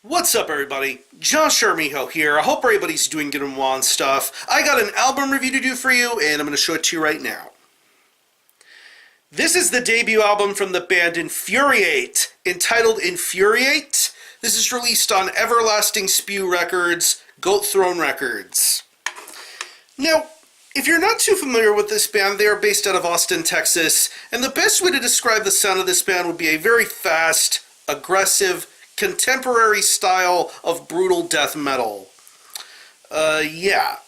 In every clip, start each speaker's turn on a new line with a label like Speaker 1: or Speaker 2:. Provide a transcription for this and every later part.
Speaker 1: What's up, everybody? Josh Armijo here. I hope everybody's doing good and well and stuff. I got an album review to do for you, and I'm going to show it to you right now. This is the debut album from the band Infuriate, entitled Infuriate. This is released on Everlasting Spew Records, Goat Throne Records. Now, if you're not too familiar with this band, they are based out of Austin, Texas, and the best way to describe the sound of this band would be a very fast, aggressive, contemporary style of brutal death metal. Yeah.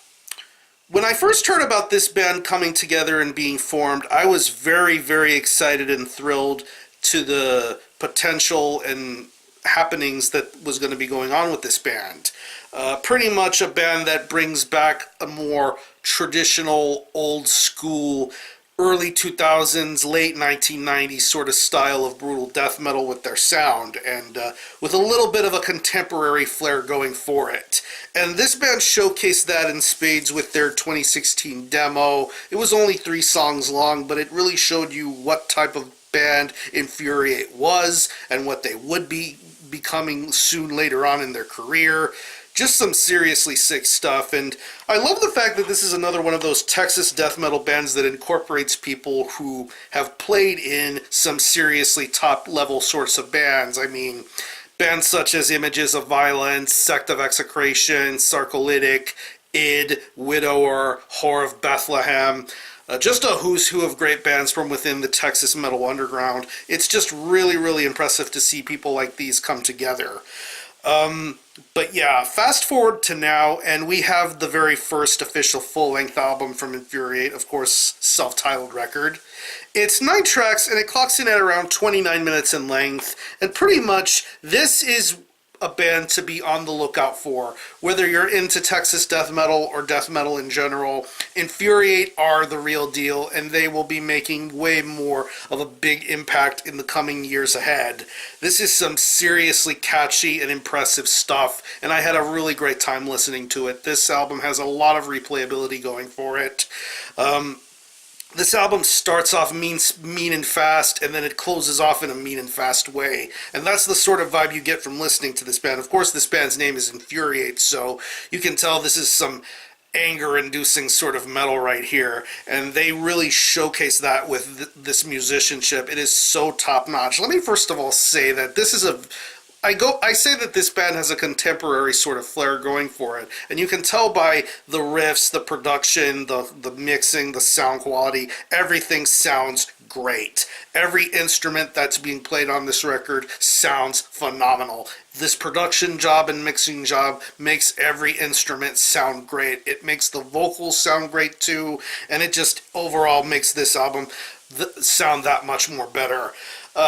Speaker 1: When I first heard about this band coming together and being formed, I was very, very excited and thrilled to the potential and happenings that was going to be going on with this band. Pretty much a band that brings back a more traditional, old school, early 2000s, late 1990s sort of style of brutal death metal with their sound, and with a little bit of a contemporary flair going for it. And this band showcased that in spades with their 2016 demo. It was only 3 songs long, but it really showed you what type of band Infuriate was and what they would be becoming soon later on in their career. Just some seriously sick stuff, and I love the fact that this is another one of those Texas death metal bands that incorporates people who have played in some seriously top-level sorts of bands. I mean, bands such as Images of Violence, Sect of Execration, Sarcolytic, Id, Widower, Whore of Bethlehem. Just a who's who of great bands from within the Texas metal underground. It's just really, really impressive to see people like these come together. But yeah, fast forward to now, and we have the very first official full-length album from Infuriate, of course, self-titled record. It's 9 tracks, and it clocks in at around 29 minutes in length, and pretty much this is a band to be on the lookout for. Whether you're into Texas death metal or death metal in general, Infuriate are the real deal, and they will be making way more of a big impact in the coming years ahead. This is some seriously catchy and impressive stuff, and I had a really great time listening to it. This album has a lot of replayability going for it. This album starts off mean and fast, and then it closes off in a mean and fast way. And that's the sort of vibe you get from listening to this band. Of course, this band's name is Infuriate, so you can tell this is some anger-inducing sort of metal right here. And they really showcase that with this musicianship. It is so top-notch. Let me first of all say that this is I say that this band has a contemporary sort of flair going for it, and you can tell by the riffs, the production, the mixing, the sound quality. Everything sounds great. Every instrument that's being played on this record sounds phenomenal. This production job and mixing job makes every instrument sound great. It makes the vocals sound great too, and it just overall makes this album sound that much more better.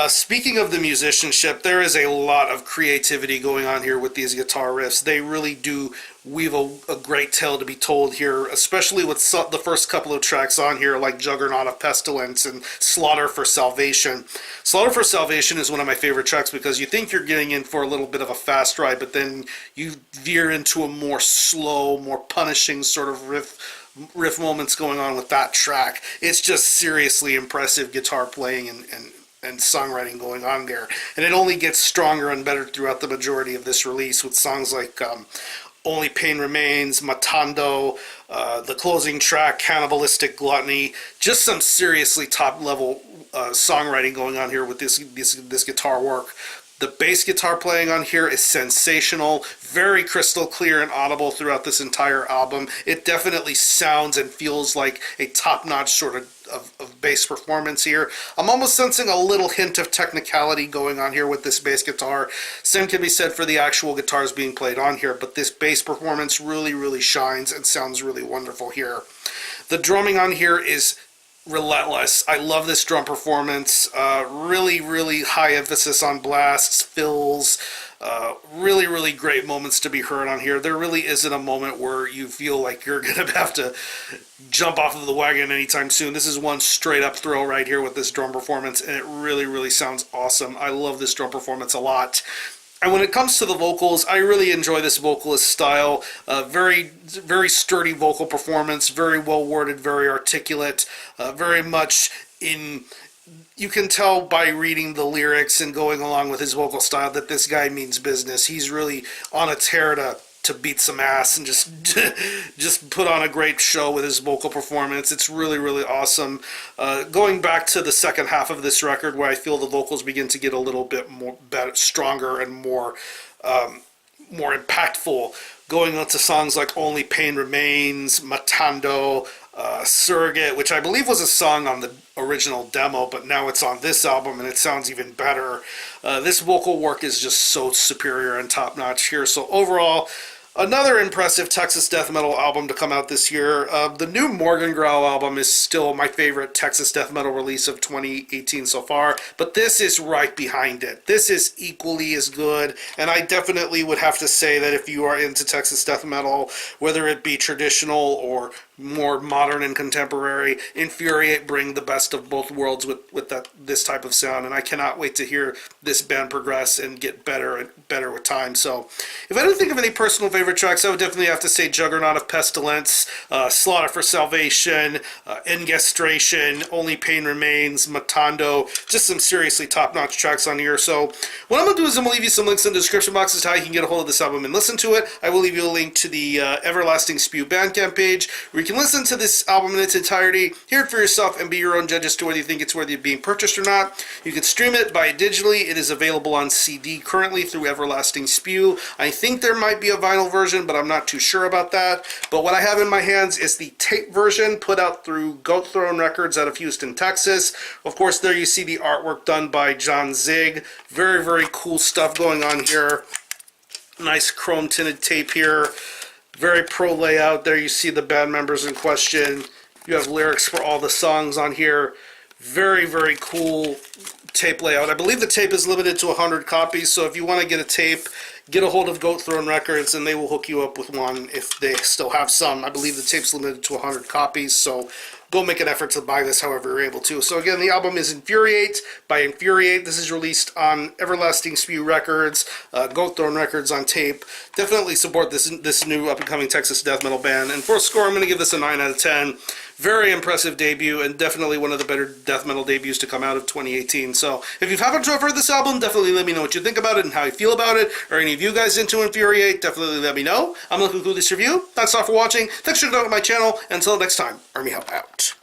Speaker 1: Speaking of the musicianship, there is a lot of creativity going on here with these guitar riffs. They really do weave a great tale to be told here, especially with the first couple of tracks on here, like Juggernaut of Pestilence and Slaughter for Salvation. Slaughter for Salvation is one of my favorite tracks because you think you're getting in for a little bit of a fast ride, but then you veer into a more slow, more punishing sort of riff moments going on with that track. It's just seriously impressive guitar playing and songwriting going on there. And it only gets stronger and better throughout the majority of this release with songs like Only Pain Remains, Matando, the closing track, Cannibalistic Gluttony. Just some seriously top-level songwriting going on here with this guitar work. The bass guitar playing on here is sensational, very crystal clear and audible throughout this entire album. It definitely sounds and feels like a top-notch sort of bass performance here. I'm almost sensing a little hint of technicality going on here with this bass guitar. Same can be said for the actual guitars being played on here, but this bass performance really, really shines and sounds really wonderful here. The drumming on here is relentless. I love this drum performance. Really, really high emphasis on blasts, fills. Really, really great moments to be heard on here. There really isn't a moment where you feel like you're going to have to jump off of the wagon anytime soon. This is one straight up thrill right here with this drum performance, and it really, really sounds awesome. I love this drum performance a lot. And when it comes to the vocals, I really enjoy this vocalist style. Very, very sturdy vocal performance, very well worded, very articulate, very much in you can tell by reading the lyrics and going along with his vocal style that this guy means business. He's really on a tear to beat some ass and just just put on a great show with his vocal performance. It's really, really awesome. Going back to the second half of this record, where I feel the vocals begin to get a little bit more better, stronger, and more impactful. Going on to songs like Only Pain Remains, Matando, Surrogate, which I believe was a song on the original demo, but now it's on this album and it sounds even better. This vocal work is just so superior and top-notch here. So overall, another impressive Texas death metal album to come out this year. The new Morgan Growl album is still my favorite Texas death metal release of 2018 so far, but this is right behind it. This is equally as good, and I definitely would have to say that if you are into Texas death metal, whether it be traditional or more modern and contemporary, Infuriate bring the best of both worlds with this type of sound, and I cannot wait to hear this band progress and get better and better with time. So if I don't think of any personal favorite tracks, I would definitely have to say Juggernaut of Pestilence, Slaughter for Salvation, Engastration, Only Pain Remains, Matando, just some seriously top-notch tracks on here. So what I'm going to do is I'm going to leave you some links in the description box as to how you can get a hold of this album and listen to it. I will leave you a link to the Everlasting Spew Bandcamp page, where you can listen to this album in its entirety, hear it for yourself, and be your own judge as to whether you think it's worthy of being purchased or not. You can stream it, buy it digitally. It is available on CD currently through Everlasting Spew. I think there might be a vinyl version, but I'm not too sure about that. But what I have in my hands is the tape version put out through Goat Throne Records out of Houston, Texas. Of course, there you see the artwork done by John Zig. Very, very cool stuff going on here. Nice chrome tinted tape here. Very pro layout. There you see the band members in question. You have lyrics for all the songs on here. Very, very cool tape layout. I believe the tape is limited to 100 copies, so if you want to get a tape, get a hold of Goat Throne Records and they will hook you up with one if they still have some. I believe the tape's limited to 100 copies, so go make an effort to buy this however you're able to. So again, the album is Infuriate by Infuriate. This is released on Everlasting Spew Records, Goat Throne Records on tape. Definitely support this new up-and-coming Texas death metal band. And for a score, I'm going to give this a 9 out of 10. Very impressive debut, and definitely one of the better death metal debuts to come out of 2018. So if you haven't heard this album, definitely let me know what you think about it and how you feel about it. Or any of you guys into Infuriate, definitely let me know. I'm going to conclude this review. Thanks a lot for watching. Thanks for checking out my channel. Until next time, Army Help out.